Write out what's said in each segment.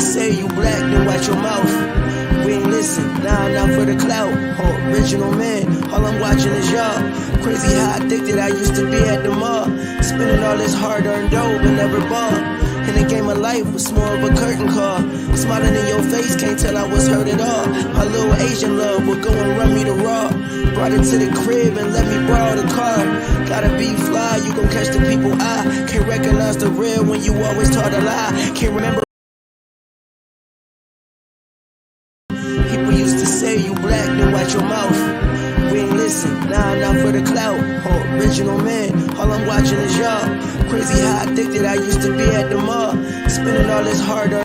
say you black, then watch your mouth. We ain't listen, nah, not for the clout. Original man, all I'm watching is y'all. Crazy how addicted I used to be at the mall. Spending all this hard-earned dough, but never bought. In the game of life was more of a curtain call. Smiling in your face, can't tell I was hurt at all. My little Asian love would go and run me the raw. Brought it to the crib and let me borrow the car. Gotta be fly, you gon' catch the people eye. Can't recognize the real when you always taught a lie. Can't remember. People used to say you black, then watch your mouth. We ain't listen, nah, not for the clout. Original man, all I'm watching is y'all. Crazy how addicted I used to be at the mall. Spending all this hard-earned.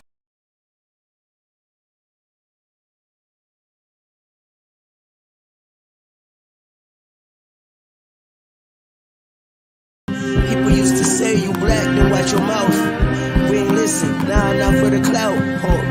People used to say you black, then watch your mouth. We ain't listen, nah, not for the clout.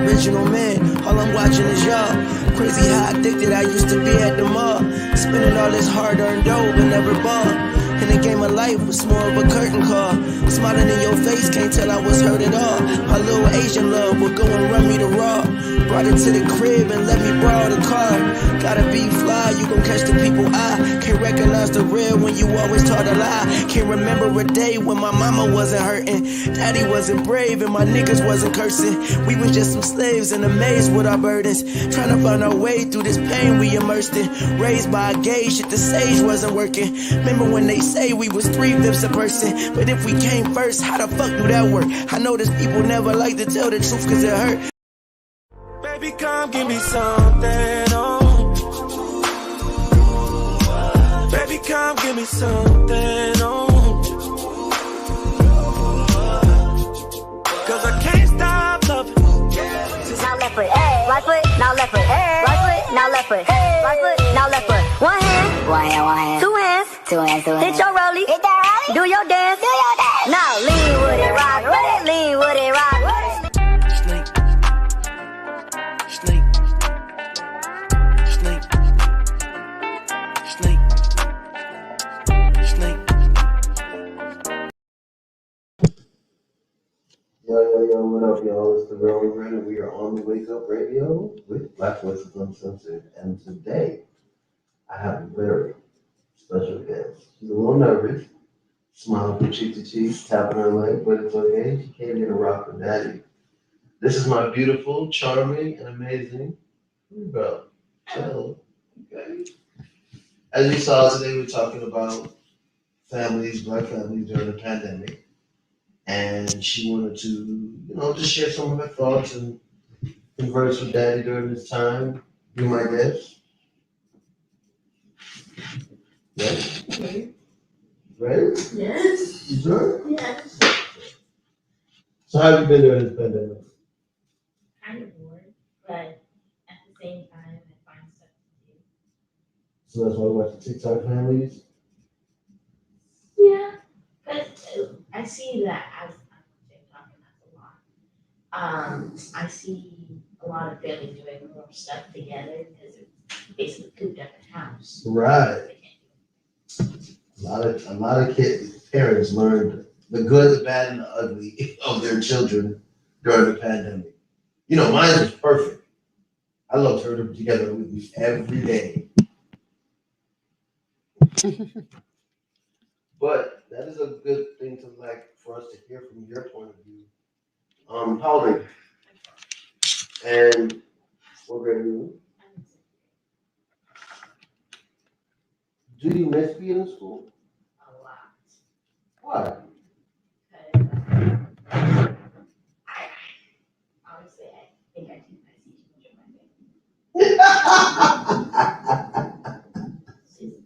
Original man, all I'm watching is y'all. Crazy how addicted I used to be at the mall. Spending all this hard-earned dough, but never bought. In the game of life was more of a curtain call. Smiling in your face, can't tell I was hurt at all. My little Asian love would go and run me the raw. Brought it to the crib and let me borrow the car. Gotta be fly, you gon' catch the people eye. Can't recognize the real when you always taught a lie. Can't remember a day when my mama wasn't hurting, daddy wasn't brave, and my niggas wasn't cursing. We was just some slaves in a maze with our burdens, trying to find our way through this pain we immersed in. Raised by a gay shit, the sage wasn't working. Remember when they say we was 3/5 a person, but if we came first, how the fuck do that work? I know this people never like to tell the truth cause it hurt. Baby, come give me something, oh. Baby, come give me something, oh. Cause I can't stop loving. Now left foot, right foot, now left foot, right foot, now left foot, right foot, now left foot. One hand, two hands, hit your rollie, do your dance, now lean with it, rock with it, lean with it, rock with it. Yo, what up, y'all? It's the Real Red, and we are on the Wake Up Radio with Black Voices Uncensored. And today, I have a very special guest. She's a little nervous, smiling from cheek to cheek, tapping her leg, but it's okay. She came here to rock with Daddy. This is my beautiful, charming, and amazing girl. So, okay. As you saw today, we're talking about families, black families during the pandemic. And she wanted to, just share some of her thoughts and converse with Daddy during this time. Be my guest. Yes? Ready? Ready? Yes. You sure? Yes. So how have you been during this pandemic? Kind of bored, but at the same time, I find stuff to do. So that's why we watch the TikTok families? Yeah, but I see that as I'm TikTok, and that's a lot. I see a lot of families doing more stuff together because it's basically cooped up in house. Right. A lot of kids, parents learned the good, the bad, and the ugly of their children during the pandemic. Mine was perfect. I loved her together with me every day. But that is a good thing for us to hear from your point of view. How old are you? And what grade are you in? Do you miss being in school? A lot. Why? Because honestly, I think I see too much of my family.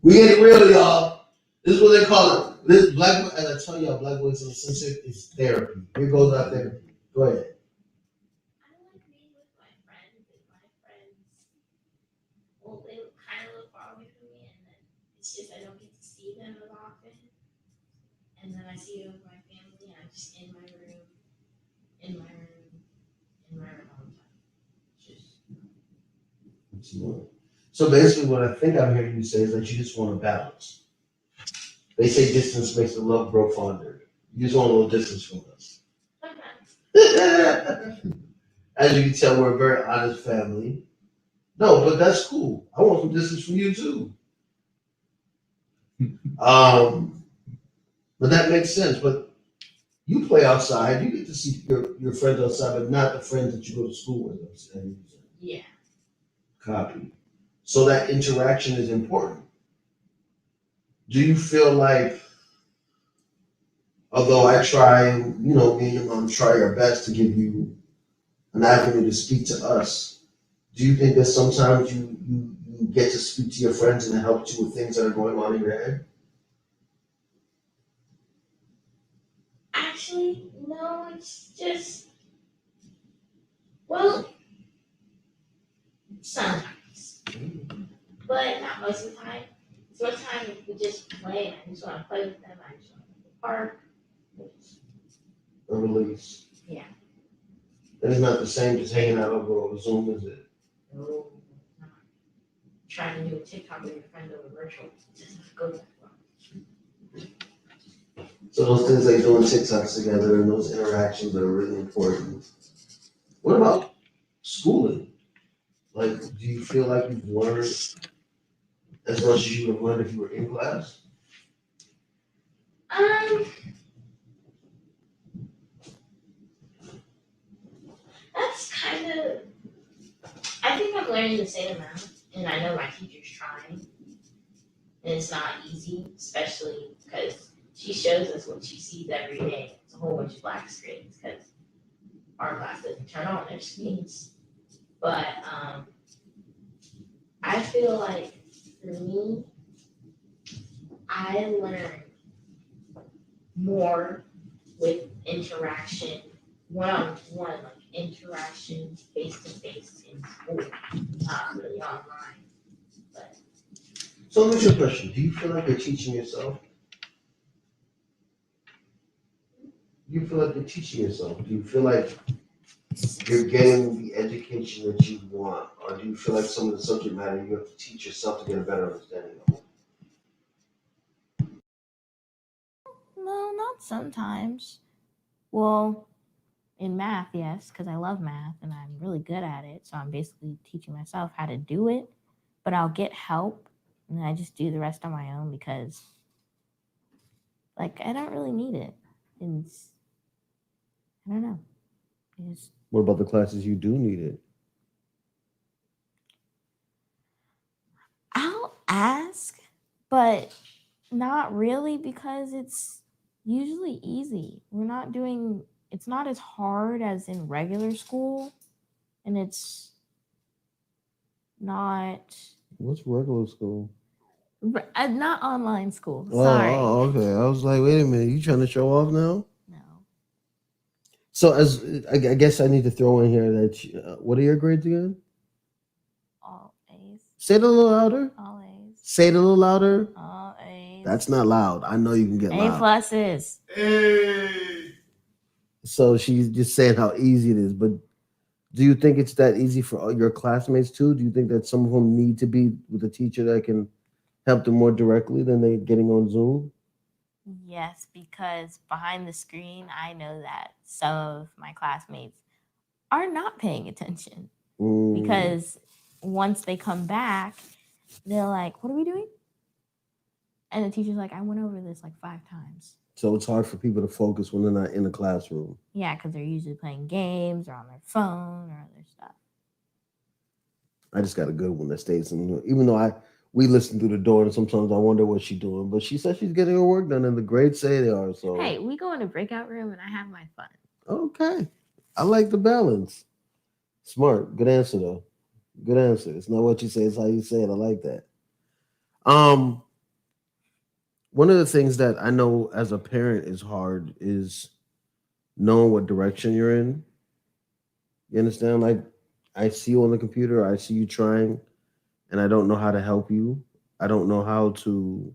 We get real, y'all. This is what they call it. This black, as I tell y'all, Black Voices Uncensored is therapy. Here goes our therapy. Go ahead. I like being with my friends, and my friends, well, they kind of live far away from me, and then it's just I don't get to see them as often. And then I see them with my family, and I'm just in my room all the time. Just. So basically, what I think I'm hearing you say is that you just want a balance. They say distance makes the love grow fonder. You just want a little distance from us. Sometimes. As you can tell, we're a very honest family. No, but that's cool. I want some distance from you too. Um, but that makes sense. But you play outside. You get to see your friends outside, but not the friends that you go to school with. I'm saying. Yeah. Copy. So that interaction is important. Do you feel like, although I try, me and your mom try our best to give you an avenue to speak to us, do you think that sometimes you get to speak to your friends and it helps you with things that are going on in your head? Actually, no, it's just, well, sometimes, but not most of the time. Sometimes we just play, and I just want to play with them. I just want to go to the park. A release. Yeah. And it's not the same as hanging out over Zoom, is it? No, not trying to do a TikTok with your friend over virtual. It doesn't go that far. So those things like doing TikToks together and those interactions are really important. What about schooling? Like, do you feel like you've learned as much as you would have learned if you were in class? That's kind of. I think I'm learning the same amount, and I know my teacher's trying, and it's not easy, especially because she shows us what she sees every day. It's a whole bunch of black screens because our class doesn't turn on their screens. But I feel like for me, I learn more with interaction, one-on-one, like interaction face-to-face in school, not really online. But So let me ask you a question. Do you feel like you're teaching yourself? Do you feel like you're teaching yourself? Do you feel like you're getting the education that you want? Or do you feel like some of the subject matter you have to teach yourself to get a better understanding of? No, not sometimes. Well, in math, yes, because I love math and I'm really good at it. So I'm basically teaching myself how to do it, but I'll get help and I just do the rest on my own because, like, I don't really need it. It's, I don't know. It's, What about the classes you do need it? I'll ask, but not really because it's usually easy. It's not as hard as in regular school, and it's not What's regular school? not online school. Oh, Sorry. okay. I was like, wait a minute, you trying to show off now? No. So as I guess I need to throw in here that what are your grades again? All A's. Say it a little louder. All A's. Say it a little louder. All A's. That's not loud. I know you can get A loud. pluses. So she's just saying how easy it is. But do you think it's that easy for all your classmates too? Do you think that some of them need to be with a teacher that can help them more directly than they getting on Zoom? Yes, because behind the screen, I know that some of my classmates are not paying attention because once they come back, they're like, "What are we doing?" And the teacher's like, "I went over this like 5 times." So it's hard for people to focus when they're not in the classroom. Yeah, because they're usually playing games or on their phone or other stuff. I just got a good one that stays in. Even though we listen through the door, and sometimes I wonder what she's doing. But she says she's getting her work done, and the grades say they are. So hey, we go in a breakout room, and I have my fun. Okay, I like the balance. Smart, good answer though. Good answer. It's not what you say; it's how you say it. I like that. One of the things that I know as a parent is hard is knowing what direction you're in. You understand? Like, I see you on the computer, I see you trying, and I don't know how to help you. I don't know how to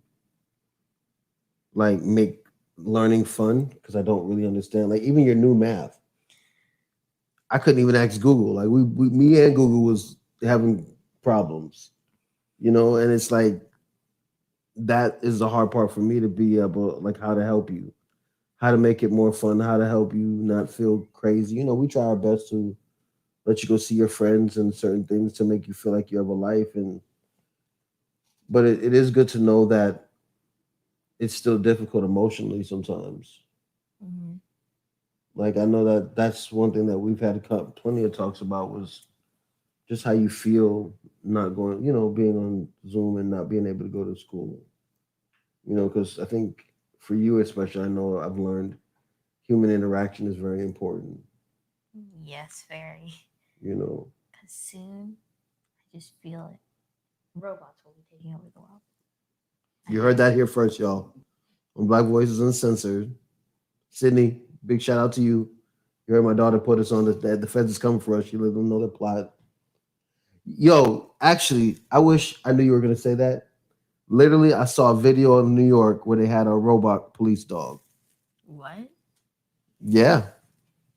like make learning fun because I don't really understand. Like even your new math, I couldn't even ask Google. Like me and Google was having problems, and it's like that is the hard part for me to be able, like, how to help you, how to make it more fun, how to help you not feel crazy. We try our best to let you go see your friends and certain things to make you feel like you have a life. And but it is good to know that it's still difficult emotionally sometimes. Mhm. Like I know that that's one thing that we've had plenty of talks about was just how you feel not going, being on Zoom and not being able to go to school. Because I think for you especially, I know I've learned human interaction is very important. Yes, very. You know, Because soon, I just feel it. Robots will be taking over the world. you heard that here first, y'all. On Black Voices Uncensored. Sydney, big shout out to you. You heard my daughter put us on the feds is coming for us. She let them know the plot. Yo, actually, I wish I knew you were gonna say that. Literally, I saw a video in New York where they had a robot police dog. What? Yeah,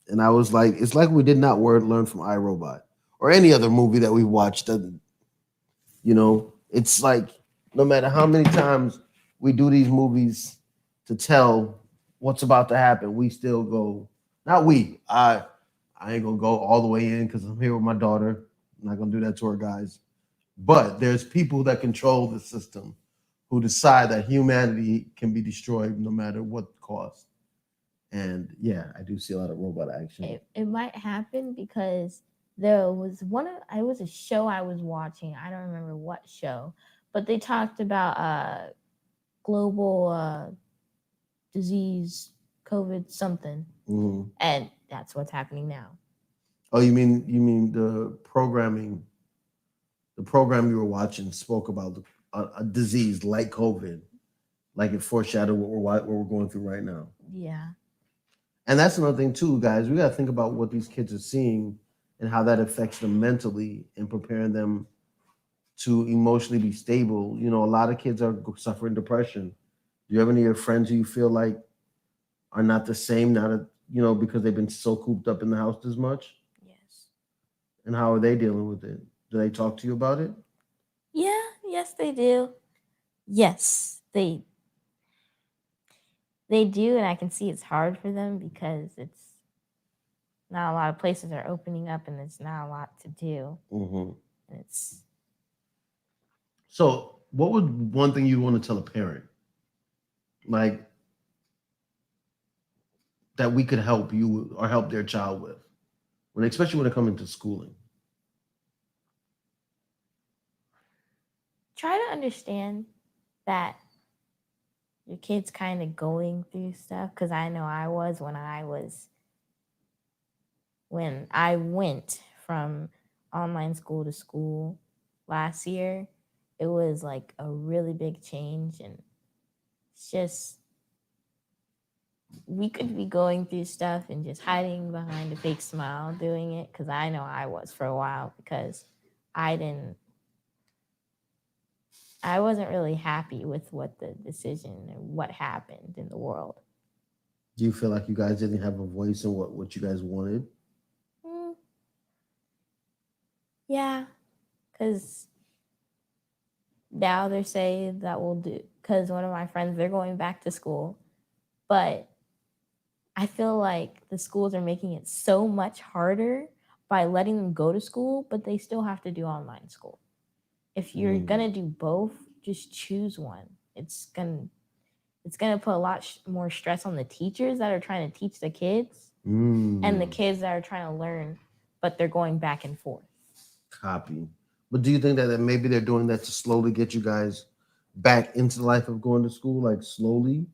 and I was like, it's like we did not learn from iRobot or any other movie that we watched. It's like no matter how many times we do these movies to tell what's about to happen, we still go. Not we. I ain't gonna go all the way in because I'm here with my daughter. I'm not gonna do that to her, guys. But there's people that control the system who decide that humanity can be destroyed no matter what cost. And yeah, I do see a lot of robot action. It might happen because there was it was a show I was watching. I don't remember what show, but they talked about global disease, COVID something, and that's what's happening now. Oh, you mean the programming? The program you were watching spoke about a disease like COVID, like it foreshadowed what we're going through right now. Yeah. And that's another thing too, guys. We got to think about what these kids are seeing and how that affects them mentally and preparing them to emotionally be stable. A lot of kids are suffering depression. Do you have any of your friends who you feel like are not the same, because they've been so cooped up in the house as much? Yes. And how are they dealing with it? Do they talk to you about it? Yeah. Yes, they do. Yes, they do, and I can see it's hard for them because it's not a lot of places are opening up, and there's not a lot to do. Mm-hmm. And it's So, what would one thing you want to tell a parent, like that we could help you or help their child with, especially when it comes into schooling? try to understand that your kid's kind of going through stuff because I know I was when I went from online school to school last year. It was like a really big change, and it's just we could be going through stuff and just hiding behind a fake smile doing it because I know I was for a while because I wasn't really happy with what the decision and what happened in the world. Do you feel like you guys didn't have a voice in what you guys wanted? Mm, yeah, because now they're saying that we'll do, because one of my friends, they're going back to school, but I feel like the schools are making it so much harder by letting them go to school, but they still have to do online school. If you're gonna do both, just choose one. It's gonna put a lot more stress on the teachers that are trying to teach the kids and the kids that are trying to learn, but they're going back and forth. Copy. But do you think that maybe they're doing that to slowly get you guys back into the life of going to school, like slowly?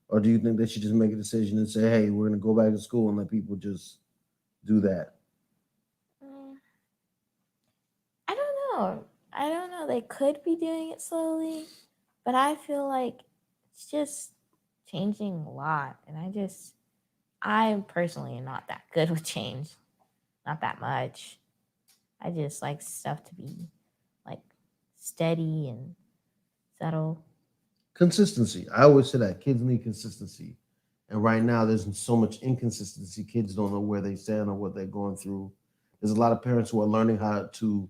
Or do you think they should just make a decision and say, hey, we're going to go back to school and let people just do that? I don't know. I don't know. They could be doing it slowly, but I feel like it's just changing a lot. And I personally am not that good with change. Not that much. I just like stuff to be like steady and settle. Consistency. I always say that kids need consistency. And right now, there's so much inconsistency. Kids don't know where they stand or what they're going through. There's a lot of parents who are learning how to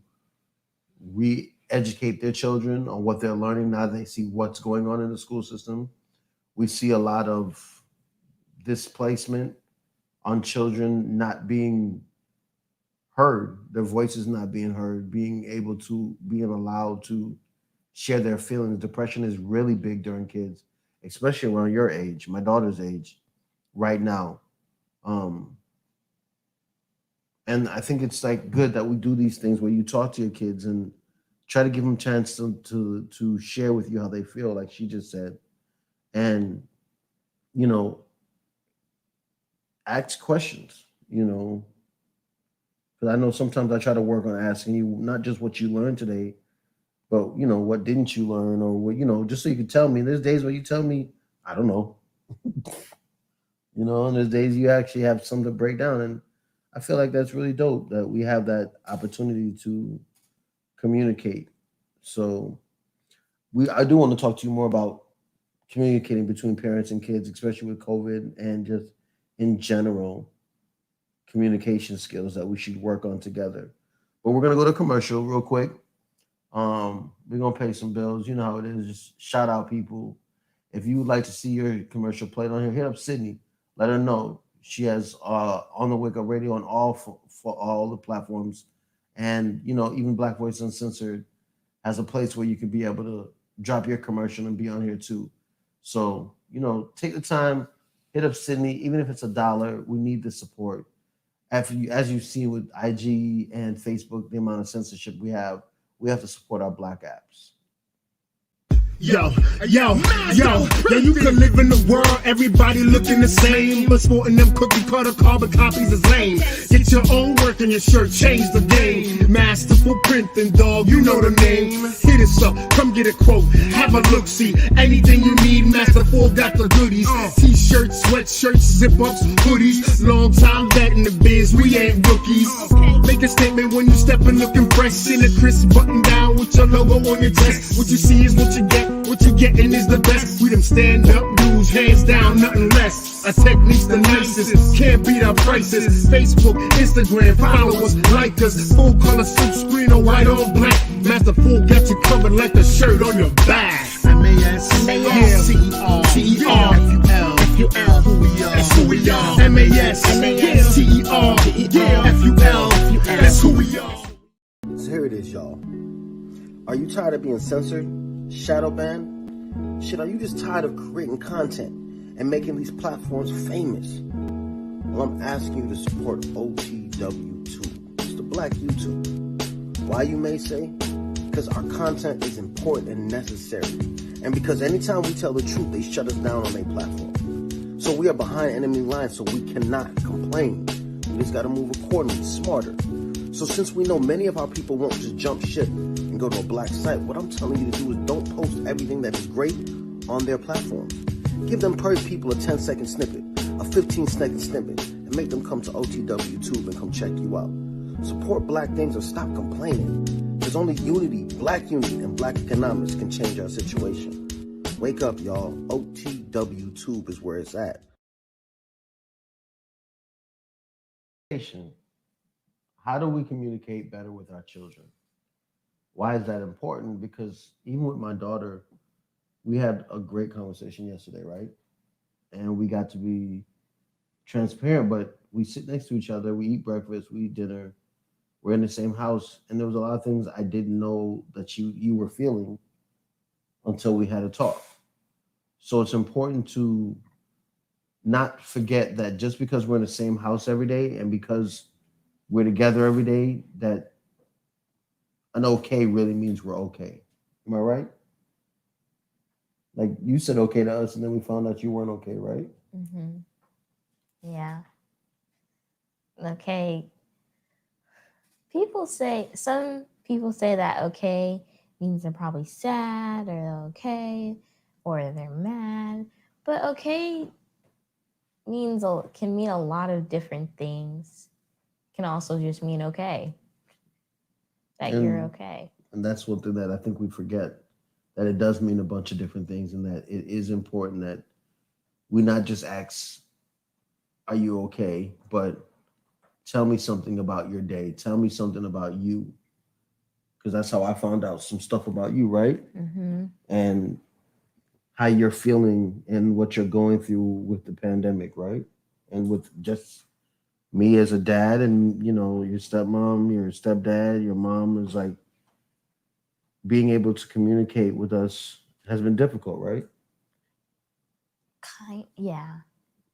re-educate their children on what they're learning now they see what's going on in the school system. We see a lot of displacement on children not being heard, their voices not being heard, being allowed to share their feelings. Depression is really big during kids, especially around your age, my daughter's age, right now. Um, and I think it's like good that we do these things where you talk to your kids and try to give them a chance to share with you how they feel, like she just said, and you know, ask questions. You know, because I know sometimes I try to work on asking you not just what you learned today, but what didn't you learn, or what just so you can tell me. There's days where you tell me I don't know, and there's days you actually have something to break down, and I feel like that's really dope that we have that opportunity to communicate. So I do want to talk to you more about communicating between parents and kids, especially with COVID and just in general communication skills that we should work on together. But we're gonna go to commercial real quick. We're gonna pay some bills. You know how it is. Just shout out people. If you would like to see your commercial played on here, hit up Sydney. Let her know. She has on the Wake Up Radio on all for all the platforms, and even Black Voice Uncensored has a place where you can be able to drop your commercial and be on here too. So take the time, hit up Sydney, even if it's $1. We need the support. As you see with IG and Facebook, the amount of censorship we have to support our Black apps. Yo, you can live in the world, everybody looking the same, but sporting them cookie cutter carbon copies is lame. Get your own work and your shirt, change the game. Masterful printing, dog, you know the name. Hit us up, come get a quote, have a look, see. Anything you need, Masterful got the goodies. T-shirts, sweatshirts, zip-ups, hoodies. Long time vet in the biz, we ain't rookies. Make a statement when you steppin' looking fresh in a crisp button down with your logo on your chest. What you see is what you get. What you getting is the best. We them stand up dudes, hands down, nothing less. Our technique's the nicest, can't beat our prices. Facebook, Instagram, follow us, like us. Full color silk screen or white on black. Masterful got you covered like the shirt on your back. M-A-S, C-E-R, C-E-R, F-U-L, F-U-L, who we are, that's who we are. M-A-S, C-E-R, F-U-L, that's who we are. So here it is, y'all. Are you tired of being censored? Shadow banned? Shit, are you just tired of creating content and making these platforms famous? Well, I'm asking you to support OTW2. It's the Black YouTube. Why, you may say? Because our content is important and necessary. And because anytime we tell the truth, they shut us down on their platform. So we are behind enemy lines, so we cannot complain. We just gotta move accordingly, smarter. So since we know many of our people won't just jump ship and go to a black site, what I'm telling you to do is don't post everything that is great on their platforms. Give them per people a 10-second snippet, a 15-second snippet, and make them come to OTW Tube and come check you out. Support Black things or stop complaining. There's only unity, Black unity, and Black economics can change our situation. Wake up, y'all. OTW Tube is where it's at. How do we communicate better with our children? Why is that important? Because even with my daughter, we had a great conversation yesterday, right? And we got to be transparent, but we sit next to each other, we eat breakfast, we eat dinner, we're in the same house, and there was a lot of things I didn't know that you were feeling until we had a talk. So it's important to not forget that just because we're in the same house every day and because we're together every day, that an okay really means we're okay. Am I right? Like you said okay to us, and then we found out you weren't okay, right? Mm-hmm. Yeah. Okay. Some people say that okay means they're probably sad, or they're okay, or they're mad. But okay can mean a lot of different things. Can also just mean okay. That you're okay. And that's one thing that I think we forget, that it does mean a bunch of different things, and that it is important that we not just ask, are you okay? But tell me something about your day. Tell me something about you. Because that's how I found out some stuff about you, right? Mm-hmm. And how you're feeling and what you're going through with the pandemic, right? And with just me as a dad, and your stepmom, your stepdad, your mom is like being able to communicate with us has been difficult, right? Yeah.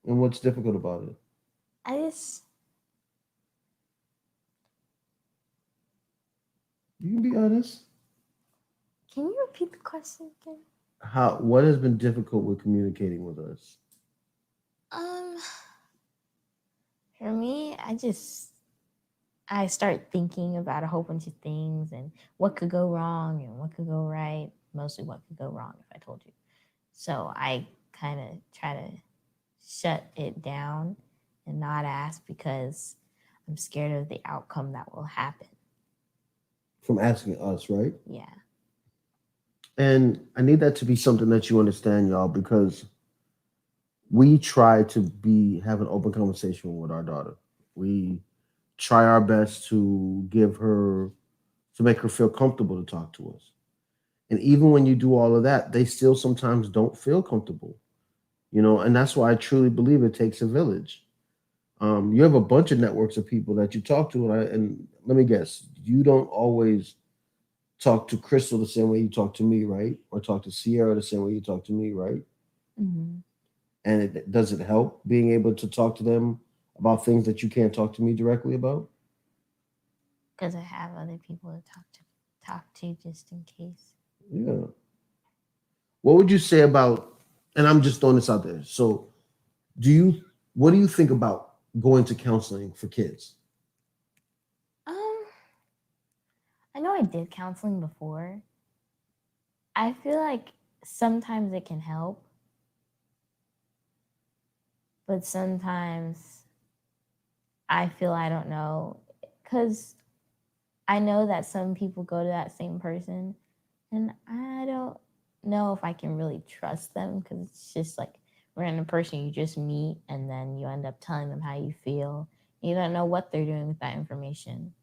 And what's difficult about it? I just You can be honest. Can you repeat the question again? What has been difficult with communicating with us? Um, for me, I start thinking about a whole bunch of things and what could go wrong and what could go right. Mostly what could go wrong, if I told you. So I kind of try to shut it down and not ask because I'm scared of the outcome that will happen. From asking us, right? Yeah. And I need that to be something that you understand, y'all, because we try to have an open conversation with our daughter. We try our best to make her feel comfortable to talk to us. And even when you do all of that, they still sometimes don't feel comfortable, and that's why I truly believe it takes a village. You have a bunch of networks of people that you talk to, and let me guess, you don't always talk to Crystal the same way you talk to me, right? Or talk to Sierra the same way you talk to me, right? Mm-hmm. And does it help being able to talk to them about things that you can't talk to me directly about? Because I have other people to talk to just in case. Yeah. What would you say about? And I'm just throwing this out there. So, what do you think about going to counseling for kids? I know I did counseling before. I feel like sometimes it can help, but sometimes I feel I don't know because I know that some people go to that same person and I don't know if I can really trust them because it's just like random person you just meet and then you end up telling them how you feel. You don't know what they're doing with that information.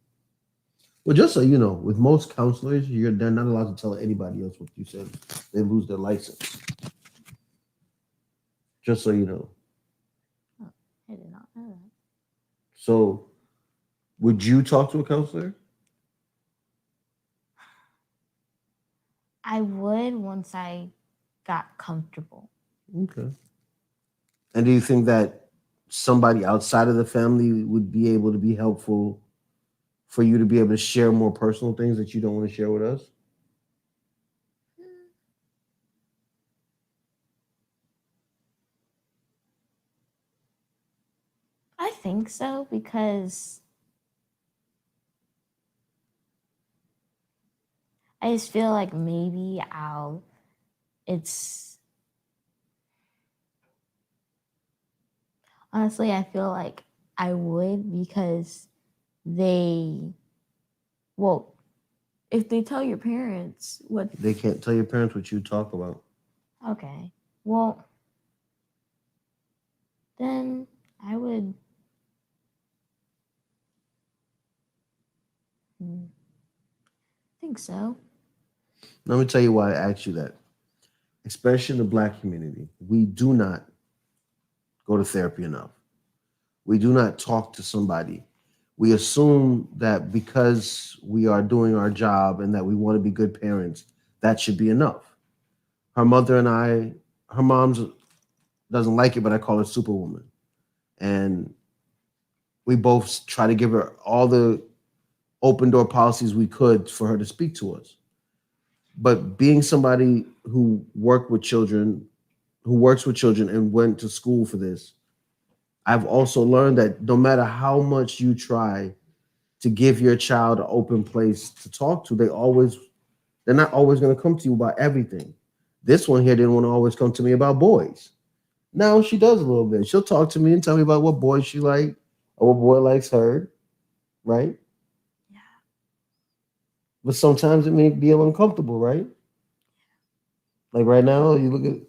Well, just so you know, with most counselors, they're not allowed to tell anybody else what you said. They lose their license. Just so you know. Oh, I did not know that. So, would you talk to a counselor? I would once I got comfortable. Okay. And do you think that somebody outside of the family would be able to be helpful for you to be able to share more personal things that you don't want to share with us? I think so because I just feel like maybe it's honestly, I feel like I would because well, if they tell your parents what. They can't tell your parents what you talk about. Okay, well, then I would. Think so. Let me tell you why I asked you that. Especially in the Black community, we do not go to therapy enough. We do not talk to somebody. We assume that because we are doing our job and that we want to be good parents, that should be enough. Her mother and her mom's doesn't like it, but I call her Superwoman. And we both try to give her all the open door policies we could for her to speak to us. But being somebody who works with children and went to school for this, I've also learned that no matter how much you try to give your child an open place to talk to, they're not always going to come to you about everything. This one here didn't want to always come to me about boys. Now she does a little bit. She'll talk to me and tell me about what boy she like or what boy likes her, right? Yeah. But sometimes it may be uncomfortable, right? Like right now, you look at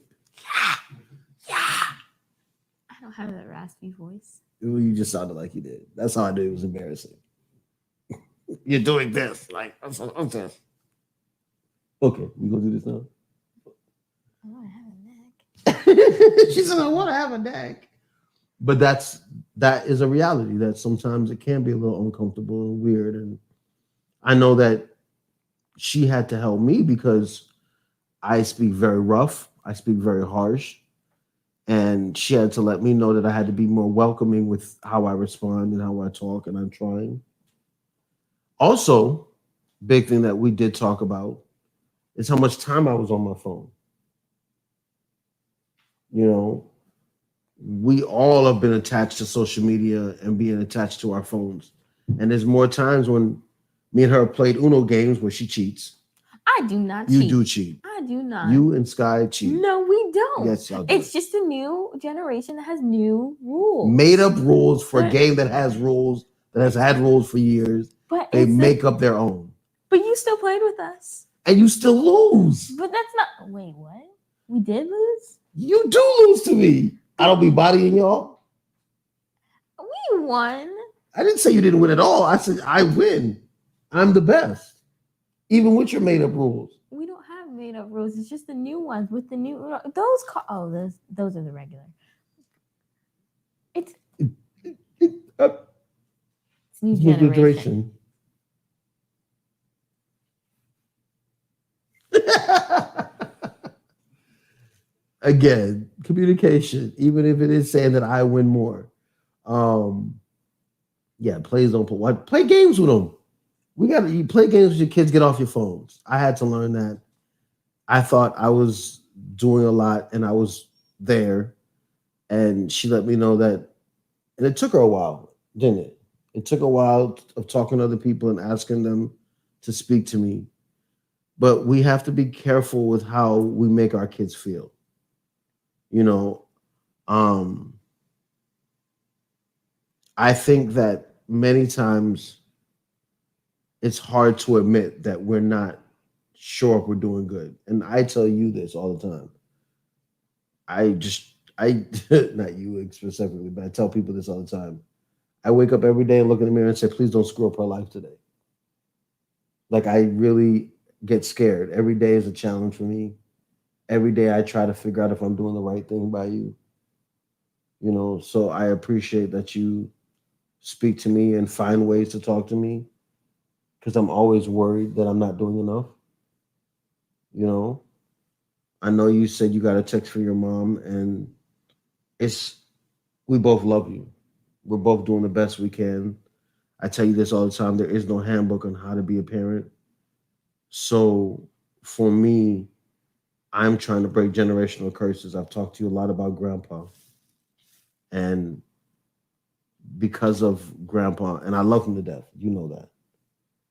I don't have that raspy voice. you just sounded like you did. That's how I knew it was embarrassing. You're doing this, like okay. Okay, we gonna do this now. I want to have a neck. She said, "I want to have a neck," but that's that is a reality that sometimes it can be a little uncomfortable and weird. And I know that she had to help me because I speak very rough, I speak very harsh, and she had to let me know that I had to be more welcoming with how I respond and how I talk, and I'm trying. Also, big thing that we did talk about is how much time I was on my phone. You know, we all have been attached to social media and being attached to our phones. And there's more times when me and her played Uno games where she cheats. I do not You cheat. do cheat. I do not. You and Sky cheat. No, we don't. Yes, y'all do. It's just a new generation that has new rules. Made up rules for a But- game that has rules, that has had rules for years. But They it's make up their own. But you still played with us. And you still lose. But that's not. Wait, what? We did lose? You do lose to me. I don't be bodying y'all. We won. I didn't say you didn't win at all. I said I win. I'm the best. Even with your made up rules. We don't have made up rules. It's just the new ones with the new those are the regular. It's new generation. Again, communication, even if it is saying that I win more. Yeah, please don't play games with them. You play games with your kids, get off your phones. I had to learn that. I thought I was doing a lot and I was there. And she let me know that, and it took her a while, didn't it? It took a while of talking to other people and asking them to speak to me. But we have to be careful with how we make our kids feel. You know, I think that many times it's hard to admit that we're not sure if we're doing good. And I tell you this all the time. I not you specifically, but I tell people this all the time. I wake up every day and look in the mirror and say, please don't screw up her life today. Like, I really get scared. Every day is a challenge for me. Every day I try to figure out if I'm doing the right thing by you. You know, so I appreciate that you speak to me and find ways to talk to me, because I'm always worried that I'm not doing enough. You know, I know you said you got a text from your mom, and we both love you. We're both doing the best we can. I tell you this all the time. There is no handbook on how to be a parent. So for me, I'm trying to break generational curses. I've talked to you a lot about grandpa. And because of grandpa, and I love him to death, you know that.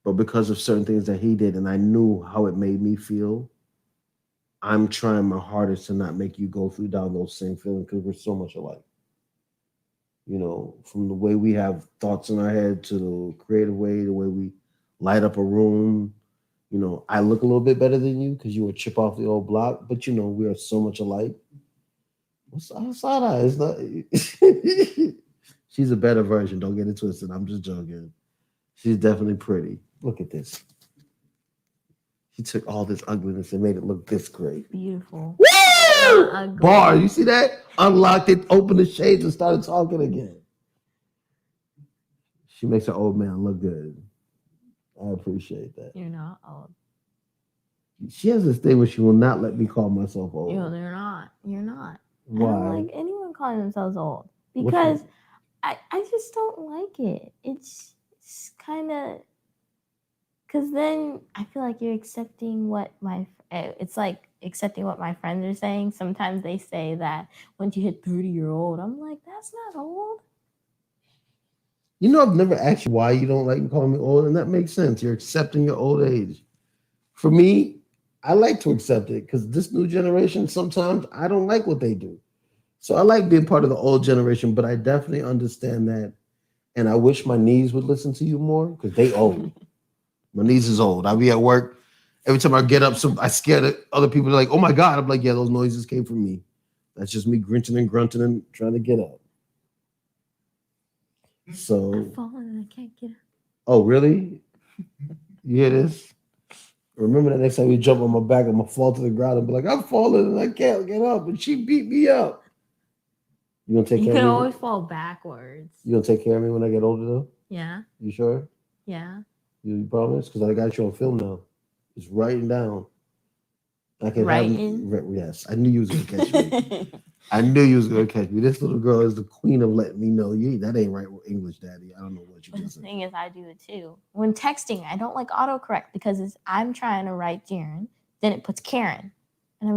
But because of certain things that he did, and I knew how it made me feel, I'm trying my hardest to not make you go down those same feelings, because we're so much alike. You know, from the way we have thoughts in our head to the creative way, the way we light up a room. You know, I look a little bit better than you because you were a chip off the old block, but you know, we are so much alike. What's side eye? It's not. She's a better version. Don't get it twisted. I'm just joking. She's definitely pretty. Look at this. She took all this ugliness and made it look this great. Beautiful. Woo! Bar, you see that? Unlocked it, opened the shades, and started talking again. She makes her old man look good. I appreciate that. You're not old. She has this thing where she will not let me call myself old. You're not. You're not. Why? I don't like anyone calling themselves old, because I just don't like it. It's kind of, because then I feel like you're accepting what it's like accepting what my friends are saying. Sometimes they say that once you hit 30, you're old. I'm like, that's not old. You know, I've never asked you why you don't like calling me old, and that makes sense. You're accepting your old age. For me, I like to accept it, because this new generation, sometimes I don't like what they do. So I like being part of the old generation, but I definitely understand that. And I wish my niece would listen to you more, because they old. My niece is old. I'll be at work. Every time I get up, I scare the other people. They're like, oh my God. I'm like, yeah, those noises came from me. That's just me grinching and grunting and trying to get up. So I'm falling and I can't get up. Oh, really? You hear this? Remember that next time you jump on my back, I'm gonna fall to the ground and be like, I'm falling and I can't get up. And she beat me up. You gonna take You care can of me? always fall backwards. You gonna take care of me when I get older though? Yeah. You sure? Yeah. You promise? Because I got you on film now. Just writing down. I can Writing? Yes, I knew you was gonna catch me. I knew you was gonna catch me. This little girl is the queen of letting me know that ain't right with English, Daddy. I don't know what you But the just said. thing is, I do it too. When texting, I don't like autocorrect because I'm trying to write Jaren, then it puts Karen, and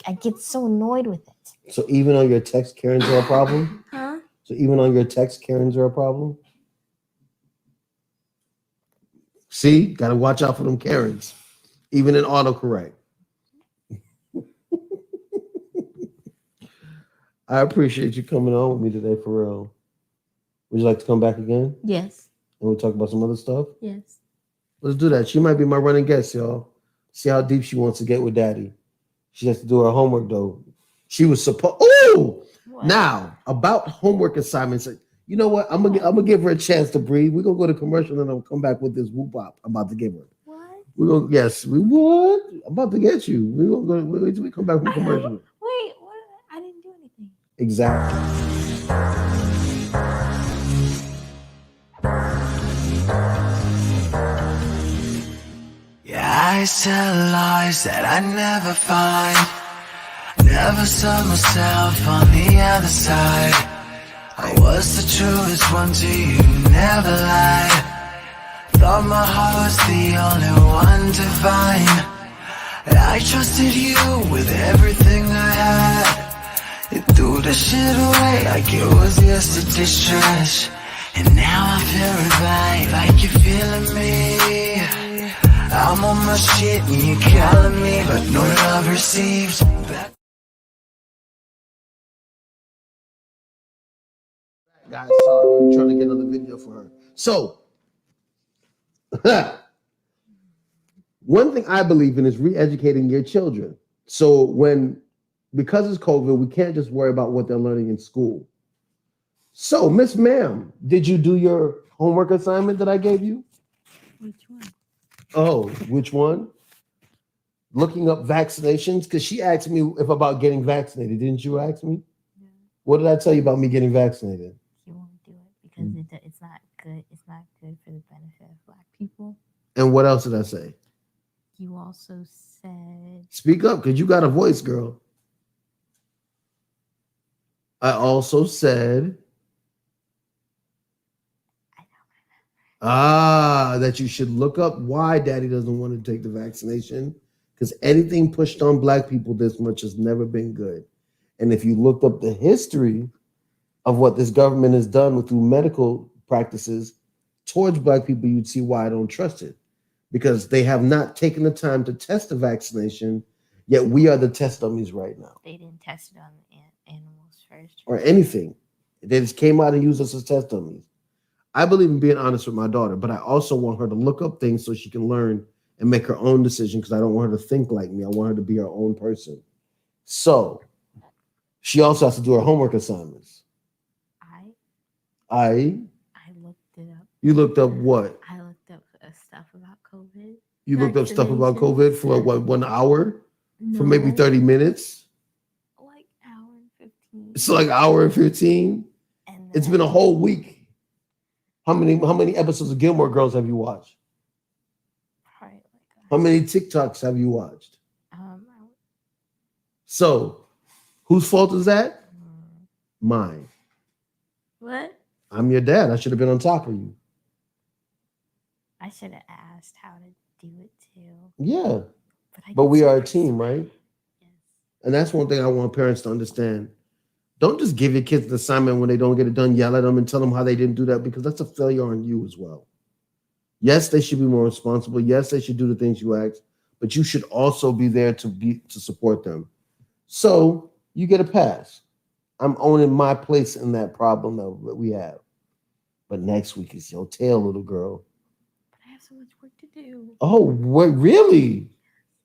I get so annoyed with it. So even on your text, Karens are a problem? Huh? So even on your text, Karens are a problem? See? Gotta watch out for them Karens. Even in autocorrect. I appreciate you coming on with me today for real. Would you like to come back again? Yes. And we'll talk about some other stuff? Yes. Let's do that. She might be my running guest, y'all. See how deep she wants to get with Daddy. She has to do her homework though. She was supposed. Oh, now about homework assignments. You know what? I'm gonna give her a chance to breathe. We're gonna go to commercial and I'll come back with this whoop up I'm about to give her. What? Yes, we would. I'm about to get you. We're gonna go. Wait till we come back from commercial. Wait, what? I didn't do anything. Exactly. Yeah, I tell lies that I never find. Never saw myself on the other side. I was the truest one to you, never lied. Thought my heart was the only one to find. I trusted you with everything I had. You threw the shit away like it was yesterday's trash. And now I feel revived like you're feeling me. I'm on my shit and you're calling me, but no love received. Guys, sorry, we're trying to get another video for her. So, one thing I believe in is re-educating your children. So because it's COVID, we can't just worry about what they're learning in school. So, Miss Ma'am, did you do your homework assignment that I gave you? Which one? Oh, which one? Looking up vaccinations, because she asked me about getting vaccinated. Didn't you ask me? Yeah. What did I tell you about me getting vaccinated? You won't do it because it's not good. It's not good for the benefit of Black people. And what else did I say? You also said. Speak up, because you got a voice, girl. I also said. That you should look up why Daddy doesn't want to take the vaccination, because anything pushed on Black people this much has never been good. And if you looked up the history of what this government has done through medical practices towards Black people, you'd see why I don't trust it, because they have not taken the time to test the vaccination, yet we are the test dummies right now. They didn't test it on the animals first. Or anything. They just came out and used us as test dummies. I believe in being honest with my daughter, but I also want her to look up things so she can learn and make her own decision, because I don't want her to think like me. I want her to be her own person. So she also has to do her homework assignments. I looked it up. You looked up what? I looked up stuff about COVID. You looked up stuff about COVID for what, 1 hour? No, For maybe 30 minutes? like hour and 15. It's like hour and 15? And it's been a whole week. How many episodes of Gilmore Girls have you watched? Probably How many TikToks have you watched? I So, whose fault is that? Mine. What? I'm your dad. I should have been on top of you. I should have asked how to do it too. Yeah. But we are a team, right? Yes. And that's one thing I want parents to understand. Don't just give your kids an assignment when they don't get it done, yell at them and tell them how they didn't do that, because that's a failure on you as well. Yes, they should be more responsible. Yes, they should do the things you ask, but you should also be there to support them. So you get a pass. I'm owning my place in that problem that we have. But next week is your tail, little girl. But I have so much work to do. Oh, what, really?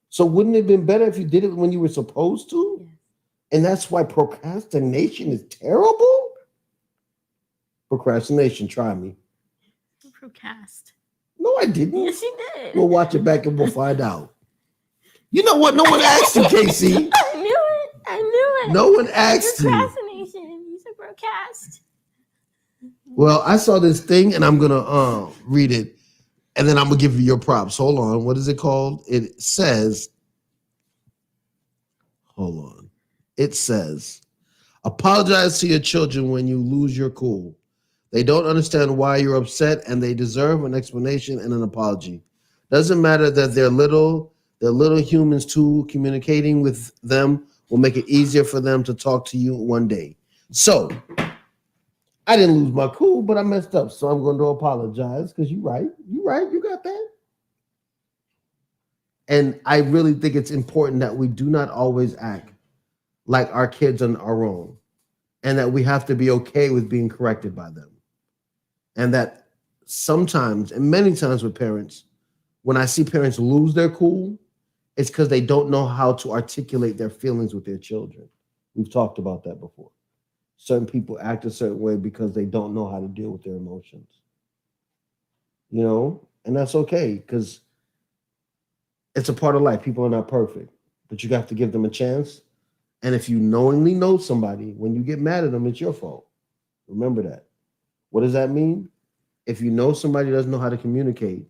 So wouldn't it have been better if you did it when you were supposed to? Yes. And that's why procrastination is terrible? Procrastination, try me. Procrast. No, I didn't. Yes, you did. We'll watch it back and we'll find out. You know what? No one asked you, Casey. I knew it. No one asked you. Procrastination. You said cast. Well, I saw this thing and I'm gonna read it and then I'm gonna give you your props. Hold on. What is it called? It says, hold on. It says, apologize to your children when you lose your cool. They don't understand why you're upset and they deserve an explanation and an apology. Doesn't matter that they're little humans too. Communicating with them will make it easier for them to talk to you one day. So I didn't lose my cool, but I messed up. So I'm going to apologize because you're right. You're right. You got that. And I really think it's important that we do not always act like our kids are our own and that we have to be okay with being corrected by them. And that sometimes, and many times with parents, when I see parents lose their cool, it's because they don't know how to articulate their feelings with their children. We've talked about that before. Certain people act a certain way because they don't know how to deal with their emotions. You know, and that's okay because it's a part of life. People are not perfect, but you have to give them a chance. And if you knowingly know somebody, when you get mad at them, it's your fault. Remember that. What does that mean? If you know somebody doesn't know how to communicate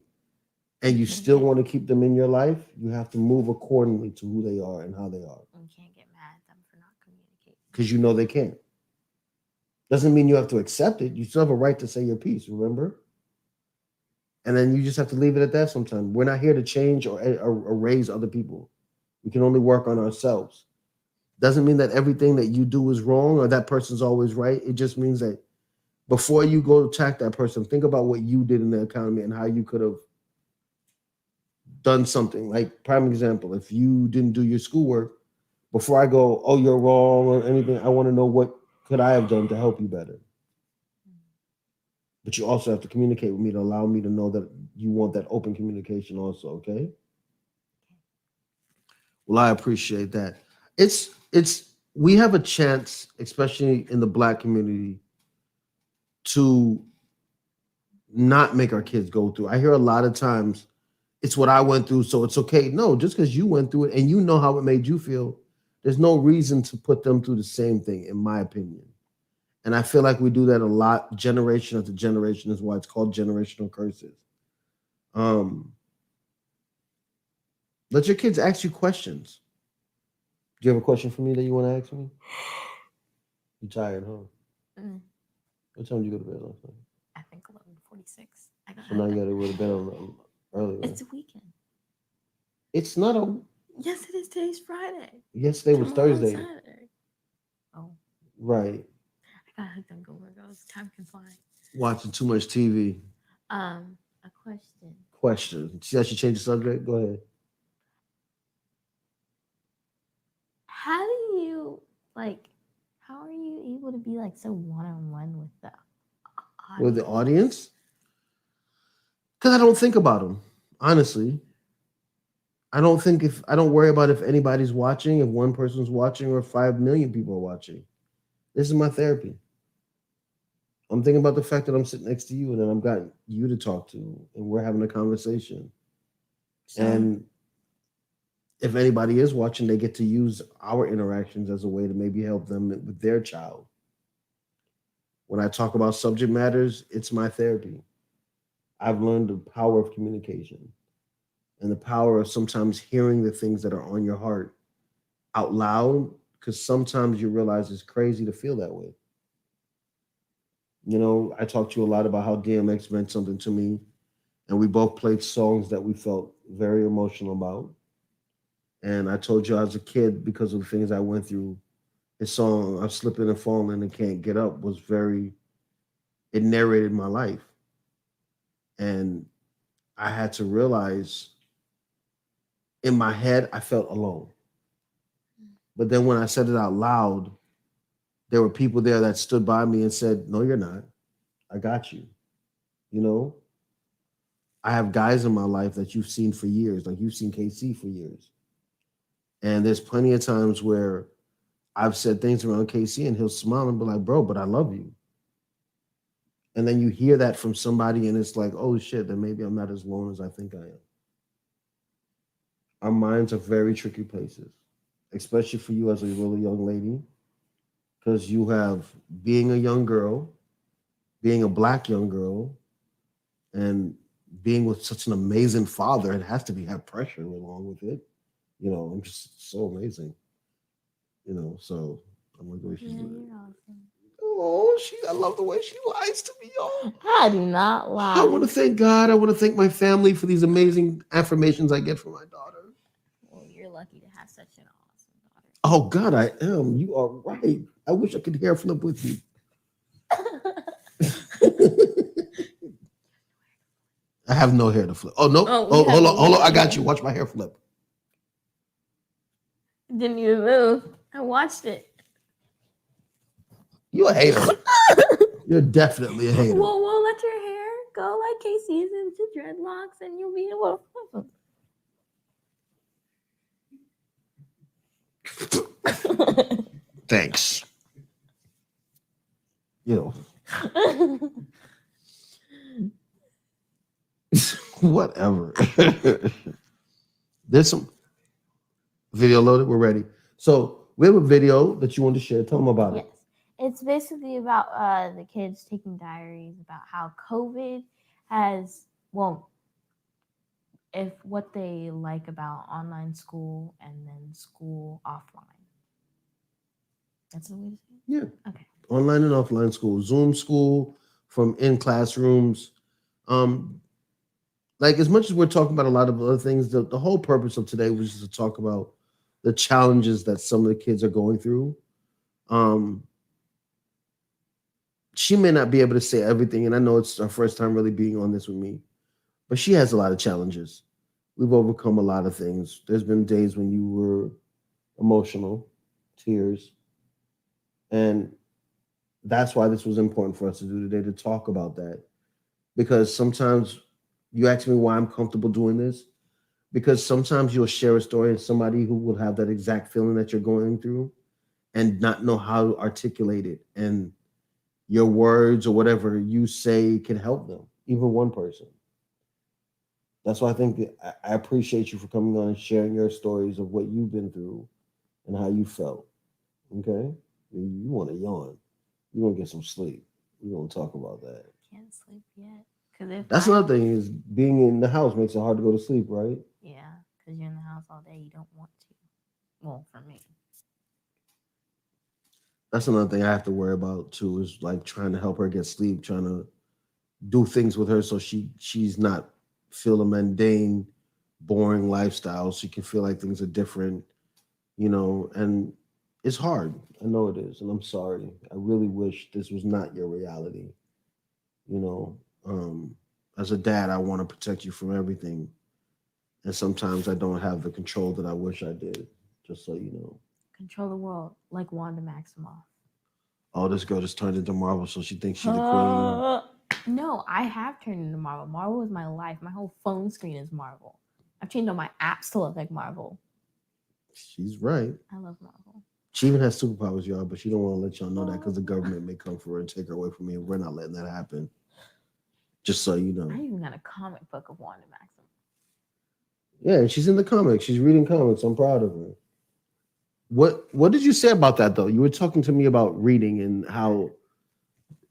and you still want to keep them in your life, you have to move accordingly to who they are and how they are. You can't get mad at them for not communicating. Because you know they can't. Doesn't mean you have to accept it. You still have a right to say your piece, remember? And then you just have to leave it at that sometimes. We're not here to change or raise other people. We can only work on ourselves. Doesn't mean that everything that you do is wrong or that person's always right. It just means that before you go attack that person, think about what you did in the economy and how you could have done something. Like, prime example, if you didn't do your schoolwork, before I go, oh, you're wrong or anything, I want to know what could I have done to help you better. But you also have to communicate with me to allow me to know that you want that open communication also, okay? Well, I appreciate that. We have a chance, especially in the Black community, to not make our kids go through. I hear a lot of times, it's what I went through, so it's okay. No, just because you went through it and you know how it made you feel, there's no reason to put them through the same thing, in my opinion. And I feel like we do that a lot, generation after generation, is why it's called generational curses. Let your kids ask you questions. Do you have a question for me that you want to ask me? You tired, huh? Mm. What time did you go to bed last night? I think 11:46. So now you got to go to bed early. It's a weekend. It's not a. Yes, it is. Today's Friday. Yesterday was Tomorrow's Thursday. Saturday. Oh. Right. I got hooked on Go Where Goes. Time can fly. Watching too much TV. A question. Question. See how she changed the subject? Go ahead. How do you how are you able to be like so one-on-one with the audience? With the audience? Because I don't think about them, honestly. I don't worry about if anybody's watching, if one person's watching, or if 5 million people are watching. This is my therapy. I'm thinking about the fact that I'm sitting next to you and then I've got you to talk to and we're having a conversation. And if anybody is watching, they get to use our interactions as a way to maybe help them with their child. When I talk about subject matters, it's my therapy. I've learned the power of communication and the power of sometimes hearing the things that are on your heart out loud, because sometimes you realize it's crazy to feel that way. You know, I talked to you a lot about how DMX meant something to me, and we both played songs that we felt very emotional about. And I told you as a kid, because of the things I went through, his song, I'm Slipping and Falling and Can't Get Up, it narrated my life. And I had to realize in my head, I felt alone. But then when I said it out loud, there were people there that stood by me and said, no, you're not. I got you. You know, I have guys in my life that you've seen for years, like you've seen KC for years. And there's plenty of times where I've said things around KC and he'll smile and be like, bro, but I love you. And then you hear that from somebody and it's like, oh shit, then maybe I'm not as alone as I think I am. Our minds are very tricky places, especially for you as a really young lady. because you have being a young girl, being a black young girl, and being with such an amazing father. It has to be have pressure along with it. You know, I'm just so amazing. You know, so I'm like, the way she's Yeah, doing. you're awesome. Oh, I love the way she lies to me, y'all. I do not I want lie. to thank God. I want to thank my family for these amazing affirmations I get from my daughter. Well, you're lucky to have such an awesome daughter. Oh God, I am. You are right. I wish I could hair flip with you. I have no hair to flip. Oh no. Oh, Oh, you have hold on. I no got hair. you. Watch my hair flip. Didn't even move. I watched it. You a hater. You're definitely a hater. Well, let your hair go like Casey's into dreadlocks, and you'll be able to. Thanks. You know, whatever. There's some video loaded. We're ready. So we have a video that you want to share. Tell them about Yes. it. It's basically about the kids taking diaries about how COVID has, well, if what they like about online school and then school offline. That's the way to say it? Yeah. Okay. Online and offline school, Zoom school from in classrooms. Like as much as we're talking about a lot of other things, the whole purpose of today was just to talk about the challenges that some of the kids are going through. She may not be able to say everything, and I know it's her first time really being on this with me, but she has a lot of challenges. We've overcome a lot of things. There's been days when you were emotional, tears, and that's why this was important for us to do today, to talk about that. Because sometimes you ask me why I'm comfortable doing this, because sometimes you'll share a story and somebody who will have that exact feeling that you're going through and not know how to articulate it. And your words or whatever you say can help them, even one person. That's why I think that I appreciate you for coming on and sharing your stories of what you've been through and how you felt. Okay? You want to yawn. You want to get some sleep. We're going to talk about that. Can't sleep yet. Cause if That's another thing is being in the house makes it hard to go to sleep, right? Yeah, because you're in the house all day. You don't want to. Well, for me. That's another thing I have to worry about too, is like trying to help her get sleep, trying to do things with her so she's not feel a mundane, boring lifestyle. She can feel like things are different, you know, and it's hard. I know it is, and I'm sorry. I really wish this was not your reality. You know, as a dad, I want to protect you from everything, and sometimes I don't have the control that I wish I did. Just so you know. Control the world like Wanda Maximoff. Oh, this girl just turned into Marvel, so she thinks she's the queen. No, I have turned into Marvel. Marvel is my life. My whole phone screen is Marvel. I've changed all my apps to look like Marvel. She's right. I love Marvel. She even has superpowers, y'all, but she don't want to let y'all know that because the government may come for her and take her away from me, and we're not letting that happen. Just so you know. I even got a comic book of Wanda Maximoff. Yeah, and she's in the comics. She's reading comics. I'm proud of her. What did you say about that though? You were talking to me about reading and how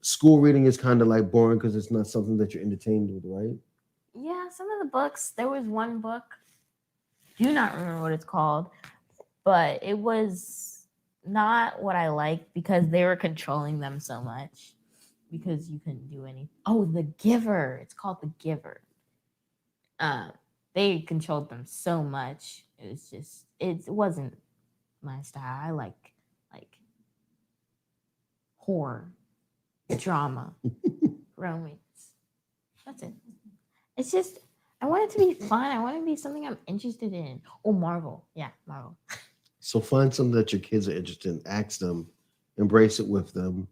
school reading is kind of like boring because it's not something that you're entertained with, right? Yeah, some of the books. There was one book. Do not remember what it's called, but it was not what I liked because they were controlling them so much because you couldn't do anything. Oh, The Giver. It's called The Giver. They controlled them so much. It was just it wasn't my style. I like horror, drama, romance. That's it. It's just I want it to be fun. I want it to be something I'm interested in. Or Marvel. Yeah, Marvel. So find something that your kids are interested in. Ask them, embrace it with them.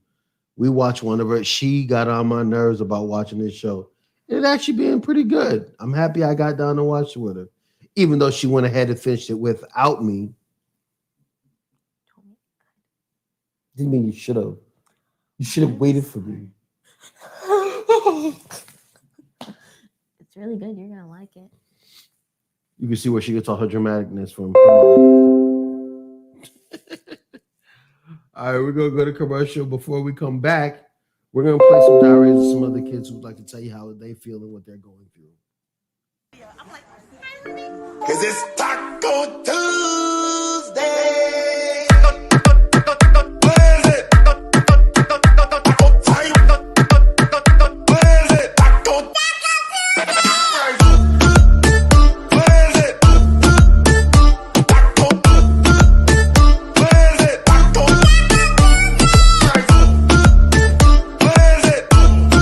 We watched one of her. She got on my nerves about watching this show. It actually being pretty good. I'm happy I got down and watched it with her, even though she went ahead and finished it without me. Didn't mean you should have. You should have waited for me. It's really good. You're gonna like it. You can see where she gets all her dramaticness from. All All right, we're gonna go to commercial. Before we come back, we're gonna play some diaries of some other kids who'd like to tell you how they feel and what they're going through. Cause it's Taco Tuesday. What is it? Taco time. What is it? Taco. What is it? Taco. What is it? Taco. What is it? It's taco. What is it? Taco.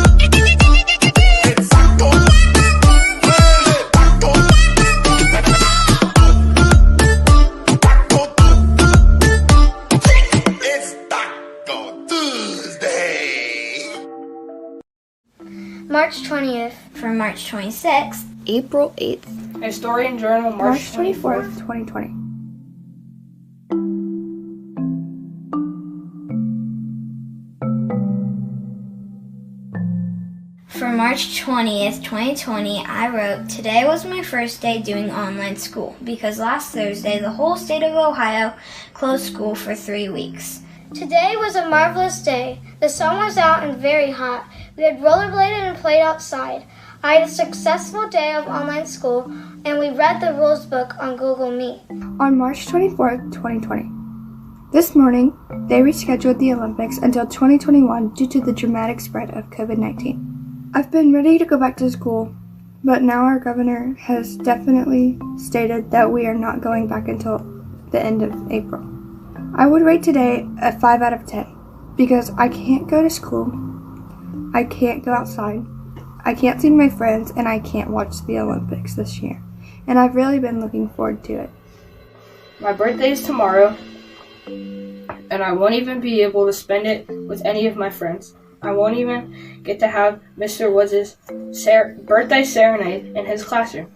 It's Taco Tuesday. March 20th, For March 26th, April 8th, Historian Journal, March 24th, 2020. For March 20th, 2020, I wrote, "Today was my first day doing online school because last Thursday the whole state of Ohio closed school for 3 weeks. Today was a marvelous day. The sun was out and very hot. We had rollerbladed and played outside. I had a successful day of online school, and we read the rules book on Google Meet." On March 24th, 2020. This morning, they rescheduled the Olympics until 2021 due to the dramatic spread of COVID-19. I've been ready to go back to school, but now our governor has definitely stated that we are not going back until the end of April. I would rate today a 5 out of 10 because I can't go to school, I can't go outside, I can't see my friends, and I can't watch the Olympics this year. And I've really been looking forward to it. My birthday is tomorrow, and I won't even be able to spend it with any of my friends. I won't even get to have Mr. Woods' birthday serenade in his classroom.